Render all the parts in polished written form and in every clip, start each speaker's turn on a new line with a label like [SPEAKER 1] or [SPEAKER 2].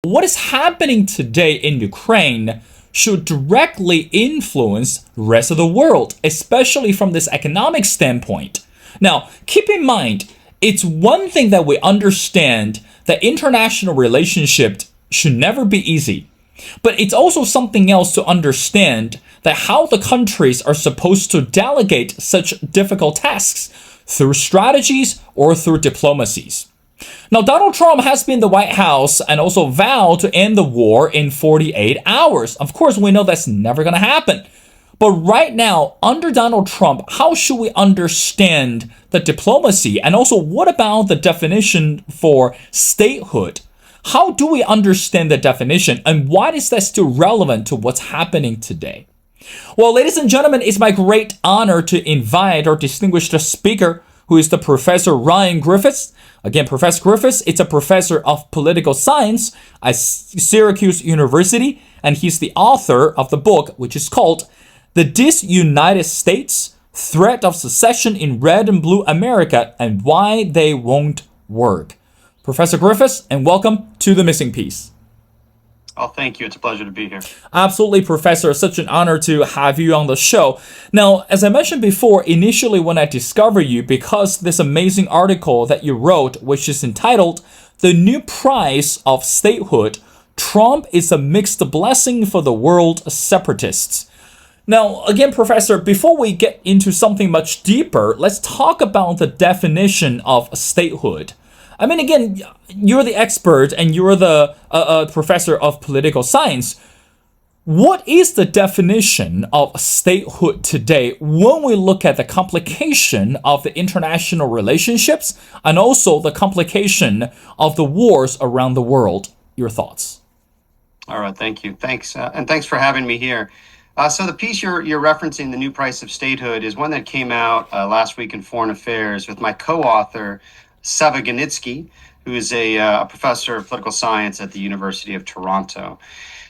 [SPEAKER 1] What is happening today in Ukraine should directly influence the rest of the world, especially from this economic standpoint. Now, keep in mind, it's one thing that we understand that international relationship should never be easy. But it's also something else to understand that how the countries are supposed to delegate such difficult tasks through strategies or through diplomacies. Now, Donald Trump has been in the White House and also vowed to end the war in 48 hours. Of course, we know that's never going to happen. But right now, under Donald Trump, how should we understand the diplomacy? And also, what about the definition for statehood? How do we understand the definition? And why is that still relevant to what's happening today? Well, ladies and gentlemen, it's my great honor to invite our distinguished speaker, who is the Professor Ryan Griffiths. Again, Professor Griffiths is a professor of political science at Syracuse University, and he's the author of the book, which is called The Disunited States, Threat of Secession in Red and Blue America and Why They Won't Work. Professor Griffiths, and welcome to The Missing Piece.
[SPEAKER 2] Oh, thank you. It's a pleasure to be here.
[SPEAKER 1] Absolutely, Professor. Such an honor to have you on the show. Now, as I mentioned before, initially when I discovered you, because this amazing article that you wrote, which is entitled The New Price of Statehood, Trump is a Mixed Blessing for the World Separatists. Now, again, Professor, before we get into something much deeper, let's talk about the definition of statehood. I mean, again, you're the expert and you're the professor of political science. What is the definition of statehood today when we look at the complication of the international relationships and also the complication of the wars around the world? Your thoughts?
[SPEAKER 2] All right. Thank you. Thanks. And thanks for having me here. So the piece you're referencing, The New Price of Statehood, is one that came out last week in Foreign Affairs with my co-author, Sava Ganitsky, who is a professor of political science at the University of Toronto.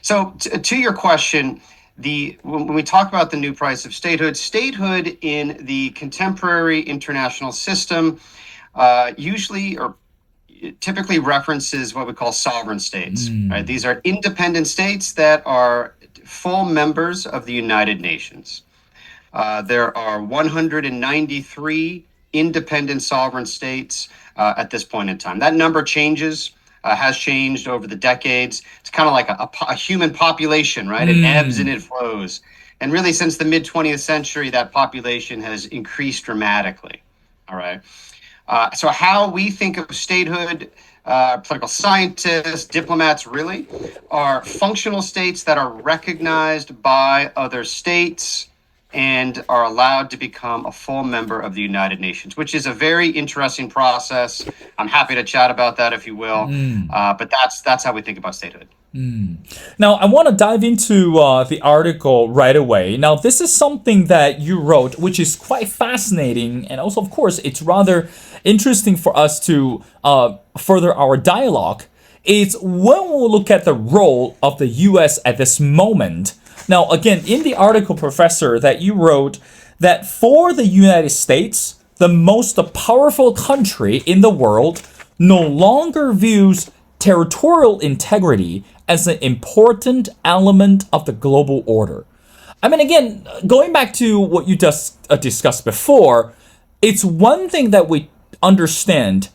[SPEAKER 2] So to your question, when we talk about the new price of statehood in the contemporary international system usually or typically references what we call sovereign states. Right? These are independent states that are full members of the United Nations. There are 193 independent sovereign states at this point in time. That number changes, has changed over the decades. It's kind of like a human population, right? It ebbs and it flows. And really, since the mid-20th century, that population has increased dramatically. All right. So how we think of statehood, political scientists, diplomats really, are functional states that are recognized by other states and are allowed to become a full member of the United Nations, which is a very interesting process. I'm happy to chat about that if you will, but that's how we think about statehood.
[SPEAKER 1] Now, I want to dive into the article right away. Now, this is something that you wrote, which is quite fascinating, and also, of course, it's rather interesting for us to further our dialogue. It's when we look at the role of the U.S. at this moment. Now, again, in the article, Professor, that you wrote, that for the United States, the most powerful country in the world no longer views territorial integrity as an important element of the global order. I mean, again, going back to what you just discussed before, it's one thing that we understand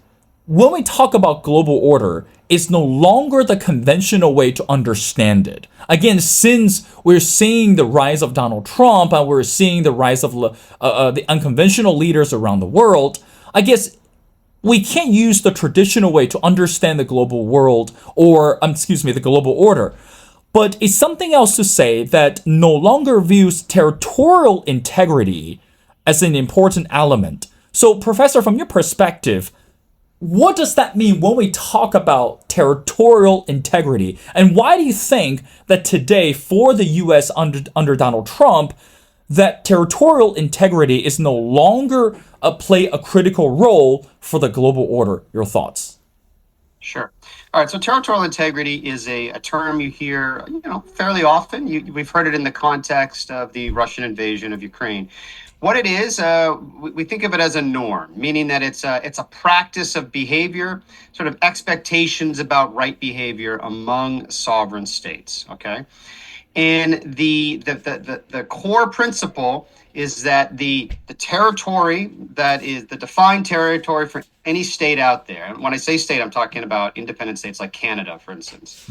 [SPEAKER 1] when we talk about global order, it's no longer the conventional way to understand it. Again, since we're seeing the rise of Donald Trump and we're seeing the rise of the unconventional leaders around the world, I guess we can't use the traditional way to understand the global world or, the global order. But it's something else to say that no longer views territorial integrity as an important element. So, Professor, from your perspective, what does that mean when we talk about territorial integrity? And why do you think that today, for the U.S. under Donald Trump, that territorial integrity is no longer play a critical role for the global order? Your thoughts?
[SPEAKER 2] Sure. All right. So territorial integrity is a term you hear, fairly often. We've heard it in the context of the Russian invasion of Ukraine. What it is, we think of it as a norm, meaning that it's a practice of behavior, sort of expectations about right behavior among sovereign states. Okay, and the core principle is that the territory that is the defined territory for any state out there, and when I say state, I'm talking about independent states like Canada, for instance,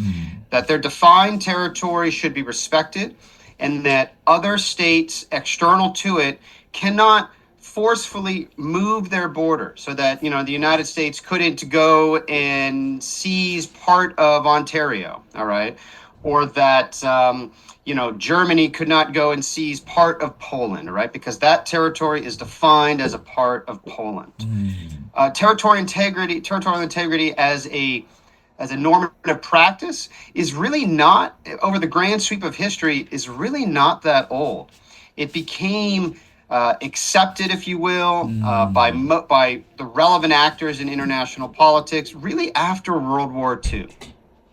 [SPEAKER 2] that their defined territory should be respected, and that other states external to it cannot forcefully move their border, so that the United States couldn't go and seize part of Ontario, all right, or that Germany could not go and seize part of Poland, right, because that territory is defined as a part of Poland. Territorial integrity as a normative practice is really not, over the grand sweep of history, is really not that old. It became accepted, if you will, by the relevant actors in international politics, really after World War II.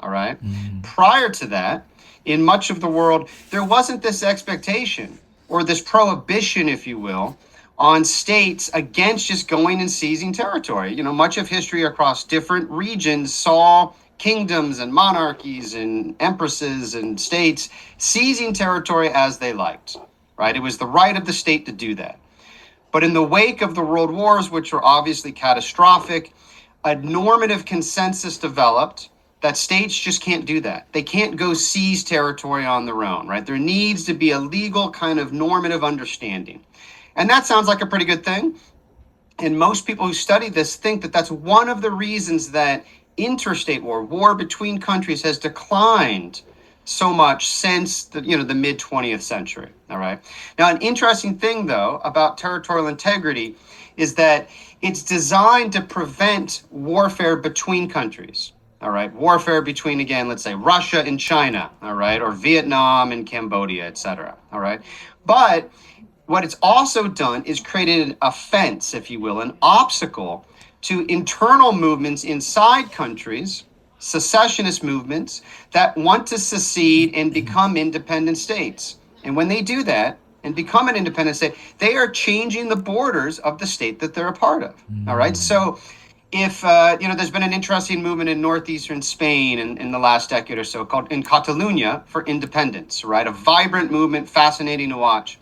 [SPEAKER 2] All right. Prior to that, in much of the world, there wasn't this expectation or this prohibition, if you will, on states against just going and seizing territory. Much of history across different regions saw kingdoms and monarchies and empresses and states seizing territory as they liked, right? It was the right of the state to do that. But in the wake of the world wars, which were obviously catastrophic, a normative consensus developed that states just can't do that. They can't go seize territory on their own, right? There needs to be a legal kind of normative understanding. And that sounds like a pretty good thing. And most people who study this think that that's one of the reasons that interstate war between countries, has declined so much since the mid 20th century. All right. Now, an interesting thing, though, about territorial integrity is that it's designed to prevent warfare between countries. All right. Warfare between, again, let's say Russia and China. All right. Or Vietnam and Cambodia, et cetera. All right. But what it's also done is created a fence, if you will, an obstacle to internal movements inside countries, secessionist movements that want to secede and become independent states. And when they do that and become an independent state, they are changing the borders of the state that they're a part of. All right. So if, there's been an interesting movement in northeastern Spain in the last decade or so called in Catalonia for independence, right? A vibrant movement, fascinating to watch.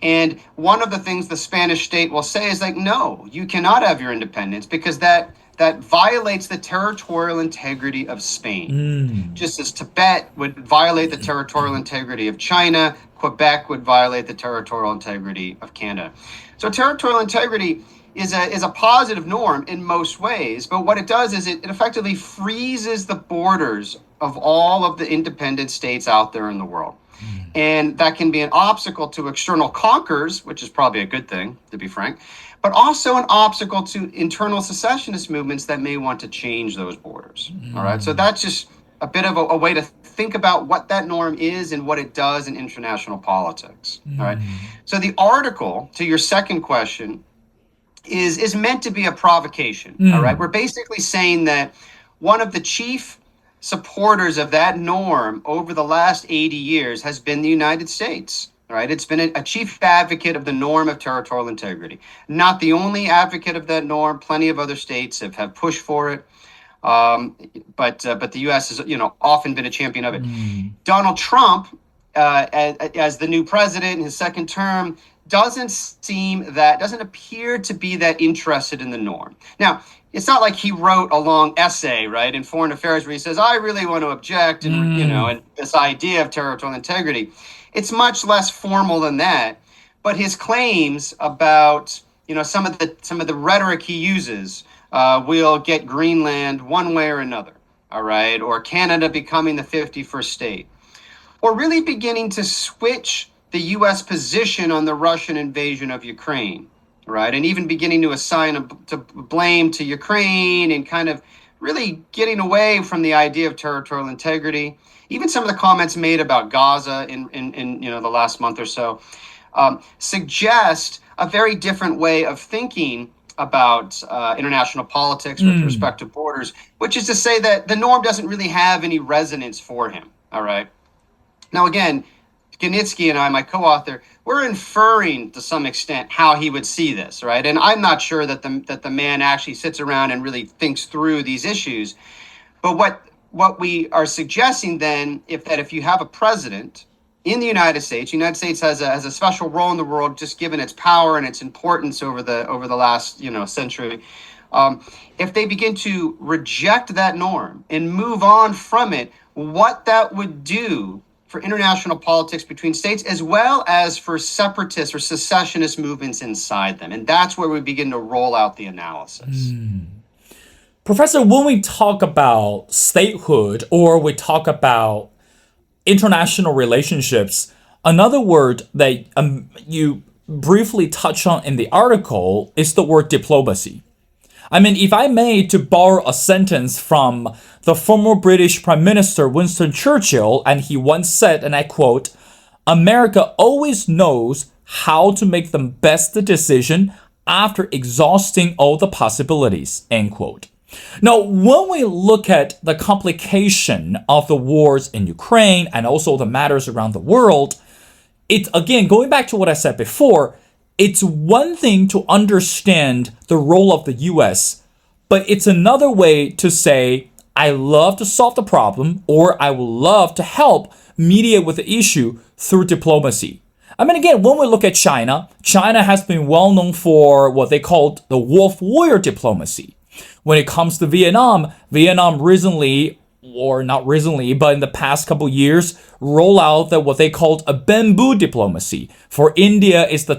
[SPEAKER 2] And one of the things the Spanish state will say is like, no, you cannot have your independence because that violates the territorial integrity of Spain. Just as Tibet would violate the territorial integrity of China, Quebec would violate the territorial integrity of Canada. So territorial integrity is a positive norm in most ways, but what it does is it effectively freezes the borders of all of the independent states out there in the world. And that can be an obstacle to external conquerors, which is probably a good thing, to be frank, but also an obstacle to internal secessionist movements that may want to change those borders. All right. So that's just a bit of a way to think about what that norm is and what it does in international politics. All right. So the article, to your second question, is meant to be a provocation. All right. We're basically saying that one of the chief supporters of that norm over the last 80 years has been the United States. Right? It's been a chief advocate of the norm of territorial integrity. Not the only advocate of that norm. Plenty of other states have pushed for it. But the U.S. has often been a champion of it. Donald Trump, as the new president in his second term, doesn't appear to be that interested in the norm. Now, it's not like he wrote a long essay, right, in Foreign Affairs where he says, I really want to object and, and this idea of territorial integrity. It's much less formal than that. But his claims about, some of the rhetoric he uses, we'll get Greenland one way or another, all right, or Canada becoming the 51st state, or really beginning to switch the U.S. position on the Russian invasion of Ukraine, right? And even beginning to assign blame to Ukraine and kind of really getting away from the idea of territorial integrity. Even some of the comments made about Gaza in the last month or so suggest a very different way of thinking about international politics with respect to borders, which is to say that the norm doesn't really have any resonance for him, all right? Now, again, Ganitsky and I, my co-author, we're inferring to some extent how he would see this, right? And I'm not sure that the man actually sits around and really thinks through these issues. But what we are suggesting then, if you have a president in the United States has a special role in the world, just given its power and its importance over the last century. If they begin to reject that norm and move on from it, what that would do for international politics between states, as well as for separatist or secessionist movements inside them. And that's where we begin to roll out the analysis.
[SPEAKER 1] Professor, when we talk about statehood or we talk about international relationships, another word that you briefly touch on in the article is the word diplomacy. I mean, if I may to borrow a sentence from the former British Prime Minister Winston Churchill, and he once said, and I quote, "America always knows how to make the best decision after exhausting all the possibilities," end quote. Now, when we look at the complication of the wars in Ukraine and also the matters around the world, it's again, going back to what I said before, it's one thing to understand the role of the US, but it's another way to say, I love to solve the problem, or I would love to help mediate with the issue through diplomacy. I mean, again, when we look at China, China has been well known for what they called the wolf warrior diplomacy. When it comes to Vietnam, Vietnam recently, or not recently, but in the past couple years, roll out what they called a bamboo diplomacy. For India, it's the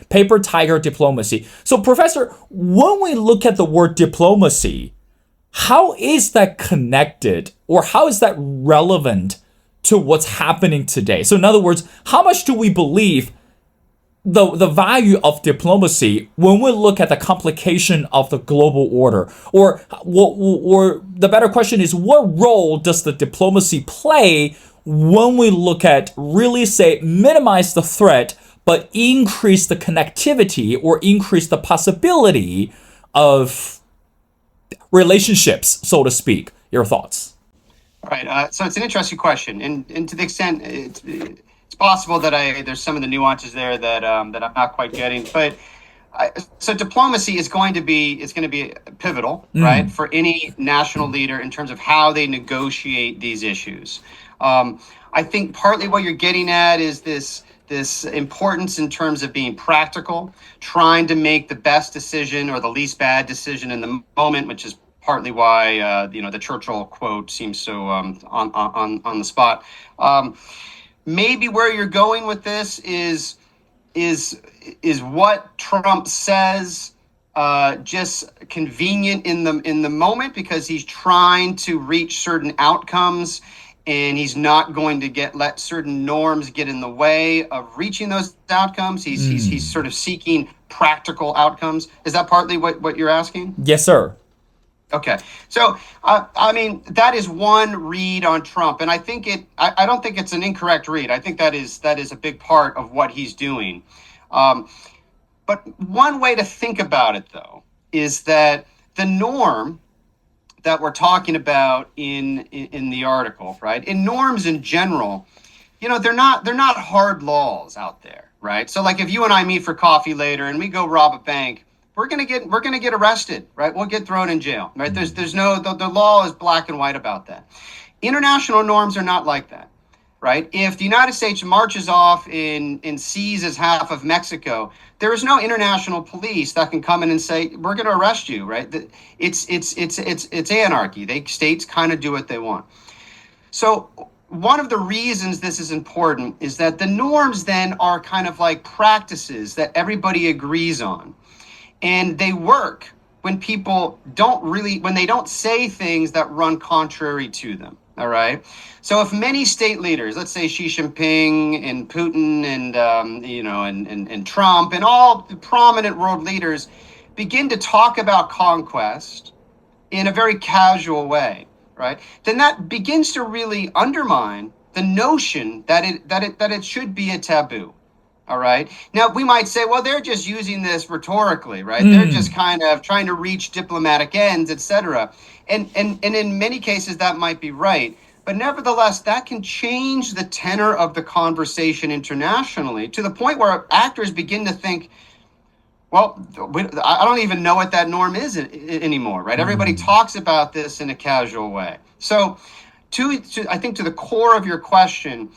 [SPEAKER 1] paper tiger diplomacy. So, Professor, when we look at the word diplomacy, how is that connected, or how is that relevant to what's happening today? So, in other words, how much do we believe the value of diplomacy when we look at the complication of the global order? Or the better question is, what role does the diplomacy play when we look at really say minimize the threat but increase the connectivity or increase the possibility of relationships, so to speak? Your thoughts?
[SPEAKER 2] Right. So it's an interesting question, and to the extent it's possible that there's some of the nuances there that that I'm not quite getting, but so diplomacy is going to be pivotal, right, for any national leader in terms of how they negotiate these issues. I think partly what you're getting at is this importance in terms of being practical, trying to make the best decision or the least bad decision in the moment, which is partly why the Churchill quote seems so on the spot. Maybe where you're going with this is what Trump says just convenient in the moment because he's trying to reach certain outcomes and he's not going to let certain norms get in the way of reaching those outcomes. He's sort of seeking practical outcomes. Is that partly what you're asking?
[SPEAKER 1] Yes, sir.
[SPEAKER 2] Okay, so I mean that is one read on Trump, and I think I don't think it's an incorrect read. I think that is a big part of what he's doing. But one way to think about it, though, is that the norm that we're talking about in the article, right? In norms in general, they're not hard laws out there, right? So like if you and I meet for coffee later and we go rob a bank, we're gonna get arrested, right? We'll get thrown in jail, right? There's no the law is black and white about that. International norms are not like that, right? If the United States marches off and seizes half of Mexico, there is no international police that can come in and say we're going to arrest you, right? It's anarchy. States kind of do what they want. So one of the reasons this is important is that the norms then are kind of like practices that everybody agrees on. And they work when people when they don't say things that run contrary to them. All right. So if many state leaders, let's say Xi Jinping and Putin and and Trump and all the prominent world leaders begin to talk about conquest in a very casual way, right? Then that begins to really undermine the notion that it should be a taboo. All right. Now, we might say, well, they're just using this rhetorically, right? They're just kind of trying to reach diplomatic ends, et cetera. And in many cases, that might be right. But nevertheless, that can change the tenor of the conversation internationally to the point where actors begin to think, well, I don't even know what that norm is anymore, right? Everybody talks about this in a casual way. So, I think to the core of your question,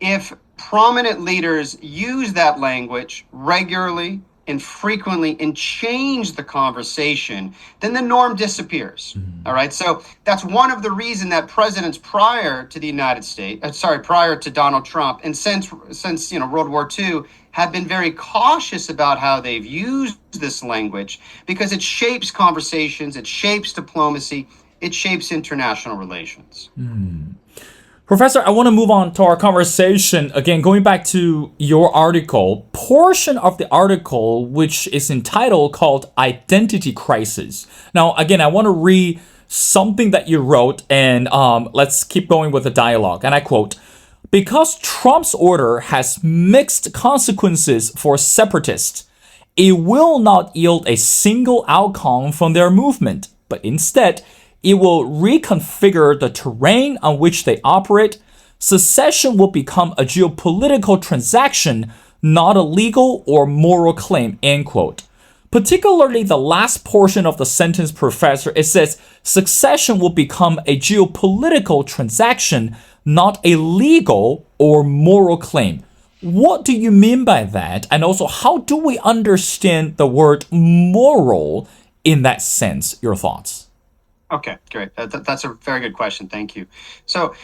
[SPEAKER 2] if prominent leaders use that language regularly and frequently and change the conversation, then the norm disappears. All right. So that's one of the reasons that presidents prior to the United States, prior to Donald Trump, and since World War II, have been very cautious about how they've used this language because it shapes conversations, it shapes diplomacy, it shapes international relations.
[SPEAKER 1] Professor, I want to move on to our conversation. Again, going back to your article, portion of the article, which is entitled called Identity Crisis. Now, again, I want to read something that you wrote, and let's keep going with the dialogue. And I quote, because Trump's order has mixed consequences for separatists, it will not yield a single outcome from their movement, but instead, it will reconfigure the terrain on which they operate. Secession will become a geopolitical transaction, not a legal or moral claim, end quote. Particularly the last portion of the sentence, Professor, it says, secession will become a geopolitical transaction, not a legal or moral claim. What do you mean by that? And also, how do we understand the word moral in that sense? Your thoughts?
[SPEAKER 2] Okay, great. That's a very good question. Thank you. So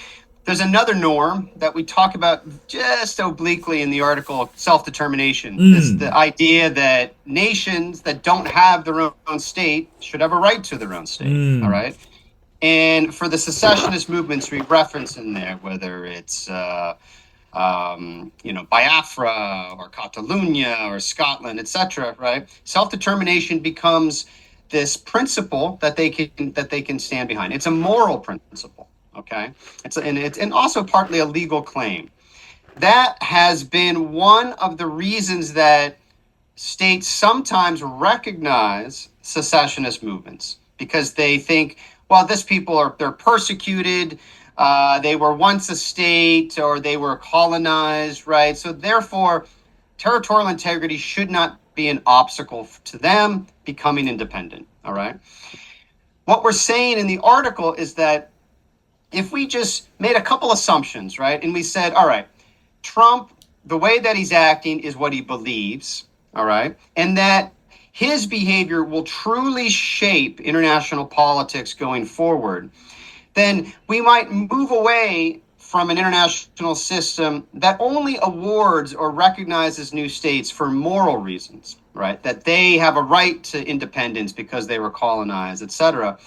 [SPEAKER 2] there's another norm that we talk about just obliquely in the article, self-determination. This the idea that nations that don't have their own state should have a right to their own state. All right. And for the secessionist movements we reference in there, whether it's Biafra or Catalonia or Scotland, etc., right? Self-determination becomes this principle that they can stand behind. It's a moral principle, okay? It's also partly a legal claim. That has been one of the reasons that states sometimes recognize secessionist movements because they think, well, these people they're persecuted, they were once a state or they were colonized, right? So therefore, territorial integrity should not be an obstacle to them becoming independent, all right? What we're saying in the article is that if we just made a couple assumptions, right, and we said, all right, Trump, the way that he's acting is what he believes, all right, and that his behavior will truly shape international politics going forward, then we might move away from an international system that only awards or recognizes new states for moral reasons, right? That they have a right to independence because they were colonized, etc.,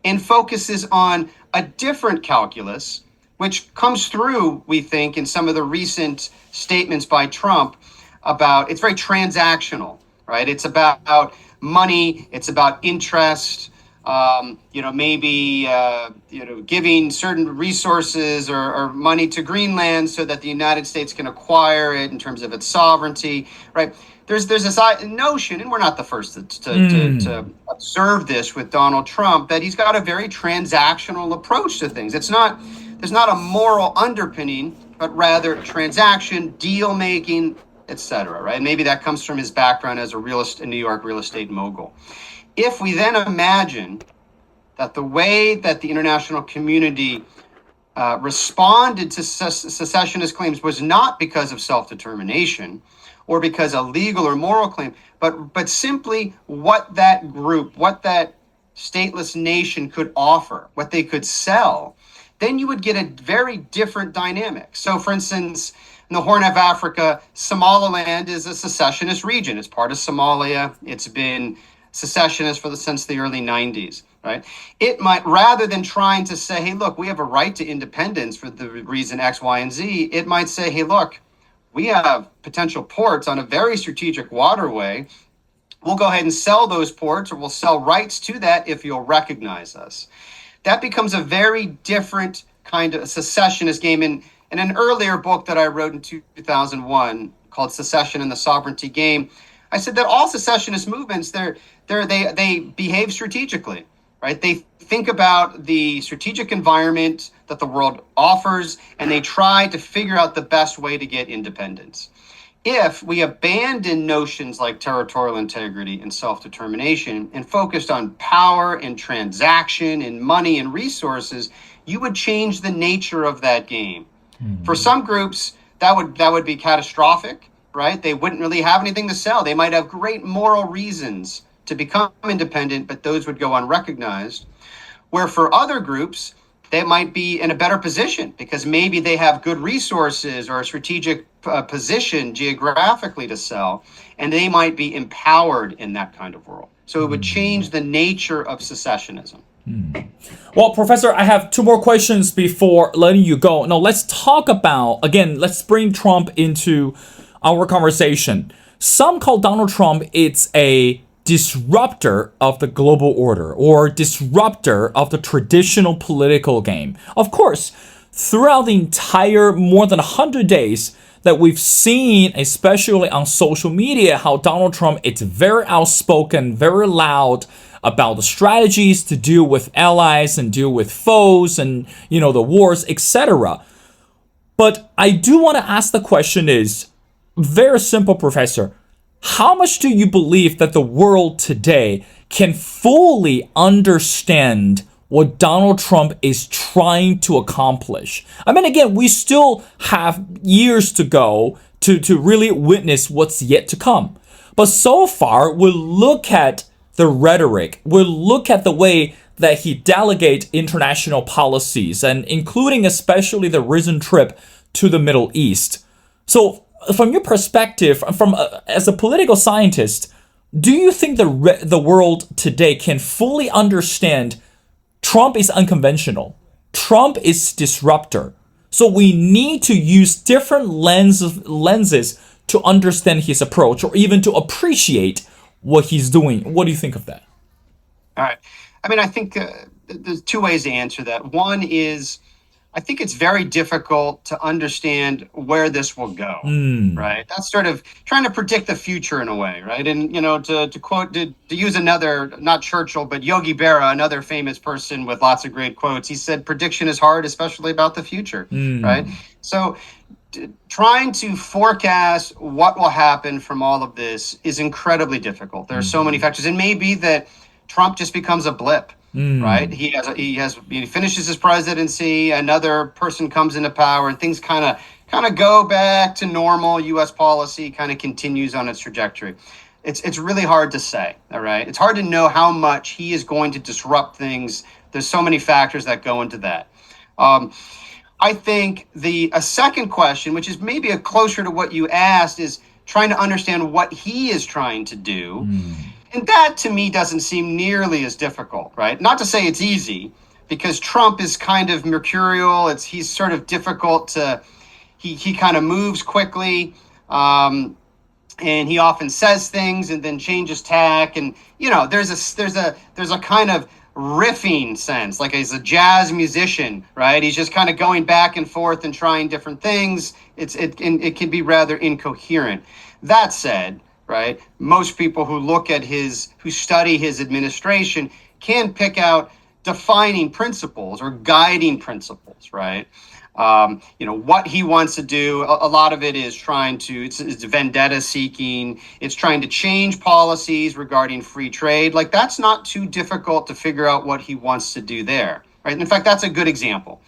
[SPEAKER 2] and focuses on a different calculus, which comes through, we think, in some of the recent statements by Trump about it's very transactional, right? It's about money, it's about interest, giving certain resources or money to Greenland so that the United States can acquire it in terms of its sovereignty, right? There's this notion, and we're not the first to observe this with Donald Trump, that he's got a very transactional approach to things. There's not a moral underpinning, but rather transaction, deal making, etc. Right? Maybe that comes from his background as a New York real estate mogul. If we then imagine that the way that the international community responded to secessionist claims was not because of self-determination or because a legal or moral claim, but simply what that group, what that stateless nation could offer, what they could sell, then you would get a very different dynamic. So, for instance, in the Horn of Africa, Somaliland is a secessionist region. It's part of Somalia. It's been secessionist since the early 90s, right? It might, rather than trying to say, hey, look, we have a right to independence for the reason X, Y, and Z, it might say, hey, look, we have potential ports on a very strategic waterway. We'll go ahead and sell those ports, or we'll sell rights to that if you'll recognize us. That becomes a very different kind of secessionist game. In an earlier book that I wrote in 2001 called Secession and the Sovereignty Game, I said that all secessionist movements, they behave strategically, right? They think about the strategic environment, that the world offers, and they try to figure out the best way to get independence. If we abandon notions like territorial integrity and self-determination and focused on power and transaction and money and resources, you would change the nature of that game. For some groups, that would be catastrophic, right? They wouldn't really have anything to sell. They might have great moral reasons to become independent, but those would go unrecognized. Where for other groups, they might be in a better position because maybe they have good resources or a strategic position geographically to sell, and they might be empowered in that kind of world. So it would change the nature of secessionism.
[SPEAKER 1] Well, Professor, I have two more questions before letting you go. Now, let's talk about, again, let's bring Trump into our conversation. Some call Donald Trump, it's a disruptor of the global order or disruptor of the traditional political game. Of course, throughout the entire more than 100 days that we've seen, especially on social media, how Donald Trump is very outspoken, very loud about the strategies to deal with allies and deal with foes and, the wars, etc. But I do want to ask the question is, very simple, Professor. How much do you believe that the world today can fully understand what Donald Trump is trying to accomplish? I mean, again, we still have years to go to really witness what's yet to come. But so far, we'll look at the rhetoric, we'll look at the way that he delegates international policies, and including especially the recent trip to the Middle East. So from your perspective, as a political scientist, do you think the world today can fully understand Trump is unconventional, Trump is disruptor, so we need to use different lenses to understand his approach or even to appreciate what he's doing? What do you think of that?
[SPEAKER 2] All right. I mean, I think there's two ways to answer that. One is, I think it's very difficult to understand where this will go, right? That's sort of trying to predict the future in a way, right? And, to quote, to use another, not Churchill, but Yogi Berra, another famous person with lots of great quotes, he said, prediction is hard, especially about the future, right? So trying to forecast what will happen from all of this is incredibly difficult. There are so many factors. It may be that Trump just becomes a blip. Right. He finishes his presidency. Another person comes into power, and things kind of go back to normal. U.S. policy kind of continues on its trajectory. It's really hard to say. All right. It's hard to know how much he is going to disrupt things. There's so many factors that go into that. I think a second question, which is maybe a closer to what you asked, is trying to understand what he is trying to do. And that, to me, doesn't seem nearly as difficult, right? Not to say it's easy, because Trump is kind of mercurial. He's sort of difficult to, he kind of moves quickly, and he often says things and then changes tack. And, there's a kind of riffing sense, like he's a jazz musician, right? He's just kind of going back and forth and trying different things. It can be rather incoherent. That said, right, most people who study his administration can pick out defining principles or guiding principles, right? What he wants to do. A lot of it is it's vendetta seeking. It's trying to change policies regarding free trade. Like, that's not too difficult to figure out what he wants to do there, right? In fact, that's a good example.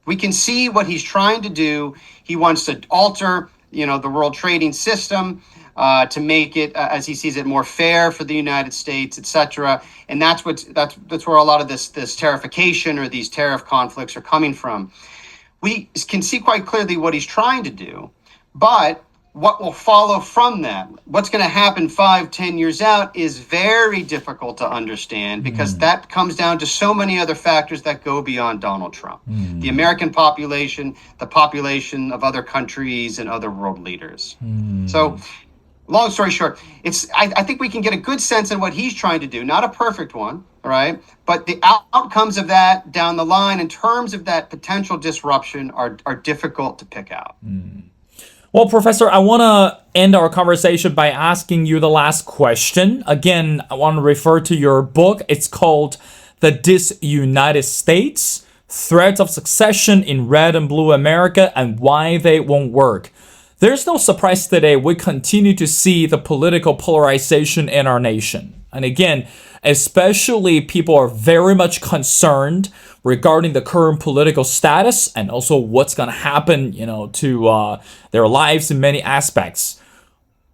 [SPEAKER 2] We can see what he's trying to do. He wants to alter, the world trading system, to make it, as he sees it, more fair for the United States, etc. And that's where a lot of this tarification or these tariff conflicts are coming from. We can see quite clearly what he's trying to do, but what will follow from that, what's going to happen 5-10 years out, is very difficult to understand, because that comes down to so many other factors that go beyond Donald Trump. The American population, the population of other countries and other world leaders. So, long story short, I think we can get a good sense in what he's trying to do, not a perfect one, all right? But the outcomes of that down the line in terms of that potential disruption are difficult to pick out.
[SPEAKER 1] Well, Professor, I want to end our conversation by asking you the last question. Again, I want to refer to your book. It's called The Disunited States, Threat of Secession in Red and Blue America and Why They Won't Work. There's no surprise today we continue to see the political polarization in our nation. And again, especially people are very much concerned regarding the current political status and also what's going to happen, to their lives in many aspects.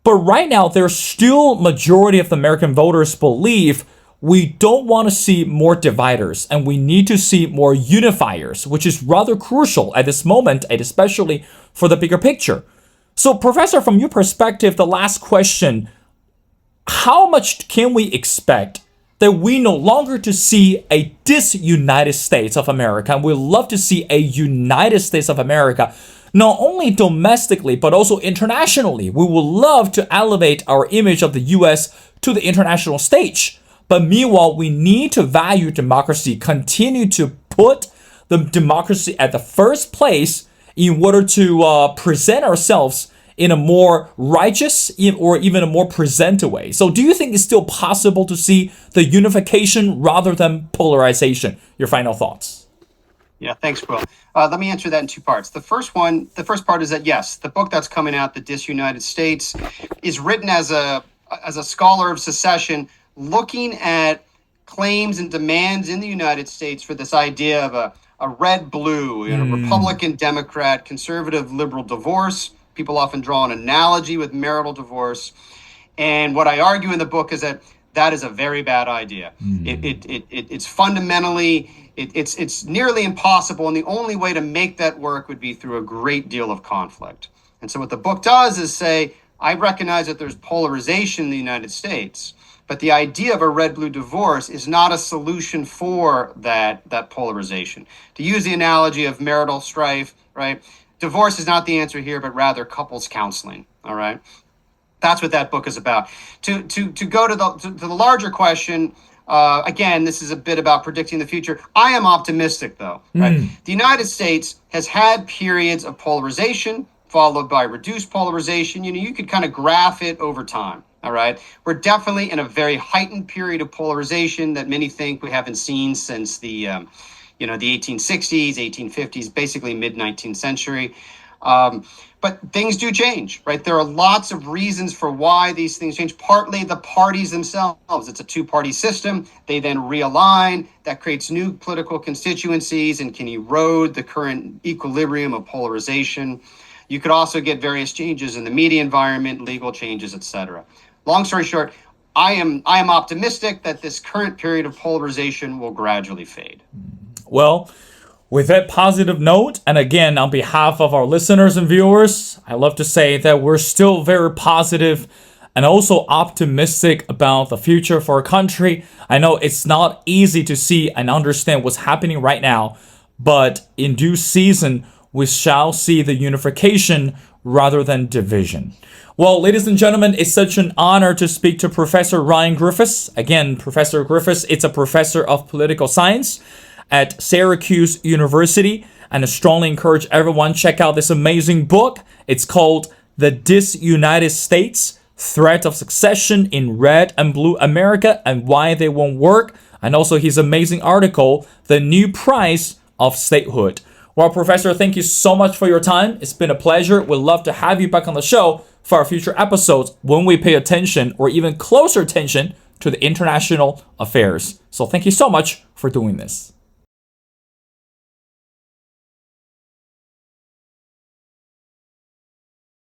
[SPEAKER 1] But right now, there's still majority of the American voters believe we don't want to see more dividers and we need to see more unifiers, which is rather crucial at this moment, and especially for the bigger picture. So, Professor, from your perspective, the last question, how much can we expect that we no longer to see a disunited States of America, and we love to see a United States of America, not only domestically, but also internationally? We would love to elevate our image of the U.S. to the international stage. But meanwhile, we need to value democracy, continue to put the democracy at the first place in order to present ourselves in a more righteous or even a more presenter way. So do you think it's still possible to see the unification rather than polarization? Your final thoughts.
[SPEAKER 2] Yeah, thanks, Will. Let me answer that in two parts. The first part is that, yes, the book that's coming out, The Disunited States, is written as a scholar of secession, looking at claims and demands in the United States for this idea of a red-blue, Republican, Democrat, conservative, liberal divorce. People often draw an analogy with marital divorce. And what I argue in the book is that is a very bad idea. It's fundamentally, it's nearly impossible. And the only way to make that work would be through a great deal of conflict. And so what the book does is say, I recognize that there's polarization in the United States, but the idea of a red-blue divorce is not a solution for that polarization. To use the analogy of marital strife, right? Divorce is not the answer here, but rather couples counseling, all right? That's what that book is about. To go to the larger question, again, this is a bit about predicting the future. I am optimistic, though, right? The United States has had periods of polarization, followed by reduced polarization. You could kind of graph it over time. All right. We're definitely in a very heightened period of polarization that many think we haven't seen since the 1860s, 1850s, basically mid-19th century. But things do change, right? There are lots of reasons for why these things change. Partly the parties themselves. It's a two-party system. They then realign. That creates new political constituencies and can erode the current equilibrium of polarization. You could also get various changes in the media environment, legal changes, etc. Long story short, I am optimistic that this current period of polarization will gradually fade.
[SPEAKER 1] Well, with that positive note, and again, on behalf of our listeners and viewers, I love to say that we're still very positive and also optimistic about the future for our country. I know it's not easy to see and understand what's happening right now, but in due season, we shall see the unification rather than division. Well, ladies and gentlemen, it's such an honor to speak to Professor Ryan Griffiths. Again, Professor Griffiths is a professor of political science at Syracuse University, and I strongly encourage everyone check out this amazing book. It's called The Disunited States, Threat of Secession in Red and Blue America and Why They Won't Work, and also his amazing article, The New Price of Statehood. Well, Professor, thank you so much for your time. It's been a pleasure. We'd love to have you back on the show for our future episodes when we pay attention or even closer attention to the international affairs. So thank you so much for doing this.